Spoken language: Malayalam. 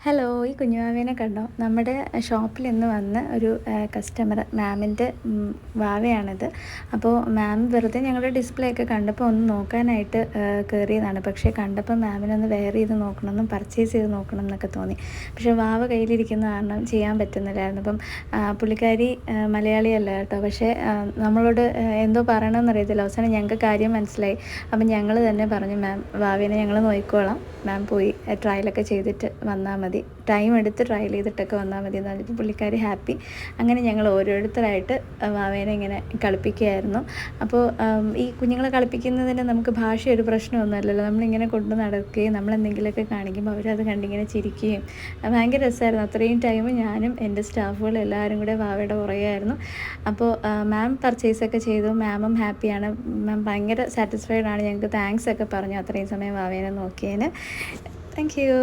ഹലോ, ഈ കുഞ്ഞുവാവേനെ കണ്ടോ? നമ്മുടെ ഷോപ്പിൽ ഇന്ന് വന്ന ഒരു കസ്റ്റമർ മാമിൻ്റെ വാവയാണിത്. അപ്പോൾ മാം വെറുതെ ഞങ്ങളുടെ ഡിസ്പ്ലേ ഒക്കെ കണ്ടപ്പോൾ ഒന്ന് നോക്കാനായിട്ട് കയറിയതാണ്. പക്ഷേ കണ്ടപ്പോൾ മാമിനൊന്ന് വെയർ ചെയ്ത് നോക്കണമെന്നും പർച്ചേസ് ചെയ്ത് നോക്കണം എന്നൊക്കെ തോന്നി. പക്ഷേ വാവ കയ്യിലിരിക്കുന്ന കാരണം ചെയ്യാൻ പറ്റുന്നില്ലായിരുന്നു. അപ്പം പുള്ളിക്കാരി മലയാളിയല്ല കേട്ടോ. പക്ഷേ നമ്മളോട് എന്തോ പറയണമെന്നറിയത്തില്ല. അവസാനം ഞങ്ങൾക്ക് കാര്യം മനസ്സിലായി. അപ്പം ഞങ്ങൾ തന്നെ പറഞ്ഞു, മാം വാവേനെ ഞങ്ങൾ നോക്കിക്കോളാം, മാം പോയി ട്രയലൊക്കെ ചെയ്തിട്ട് വന്നാൽ മതി, ടൈം എടുത്ത് ട്രയൽ ചെയ്തിട്ടൊക്കെ വന്നാൽ മതി എന്ന് പറഞ്ഞപ്പോൾ പുള്ളിക്കാരി ഹാപ്പി. അങ്ങനെ ഞങ്ങൾ ഓരോരുത്തരായിട്ട് വാവേനെ ഇങ്ങനെ കളിപ്പിക്കുകയായിരുന്നു. അപ്പോൾ ഈ കുഞ്ഞുങ്ങളെ കളിപ്പിക്കുന്നതിന് നമുക്ക് ഭാഷ ഒരു പ്രശ്നമൊന്നുമല്ലല്ലോ. നമ്മളിങ്ങനെ കൊണ്ടു നടക്കുകയും നമ്മളെന്തെങ്കിലുമൊക്കെ കാണിക്കുമ്പോൾ അവരത് കണ്ടിങ്ങനെ ചിരിക്കുകയും ഭയങ്കര രസമായിരുന്നു. അത്രയും ടൈം ഞാനും എൻ്റെ സ്റ്റാഫുകളും എല്ലാവരും കൂടെ വാവയുടെ പുറകെയായിരുന്നു. അപ്പോൾ മാം പർച്ചേസൊക്കെ ചെയ്തു, മാമും ഹാപ്പിയാണ്, മാം ഭയങ്കര സാറ്റിസ്ഫൈഡ് ആണ്. ഞങ്ങൾക്ക് താങ്ക്സ് ഒക്കെ പറഞ്ഞു അത്രയും സമയം വാവേനെ നോക്കിയതിന്. Thank you.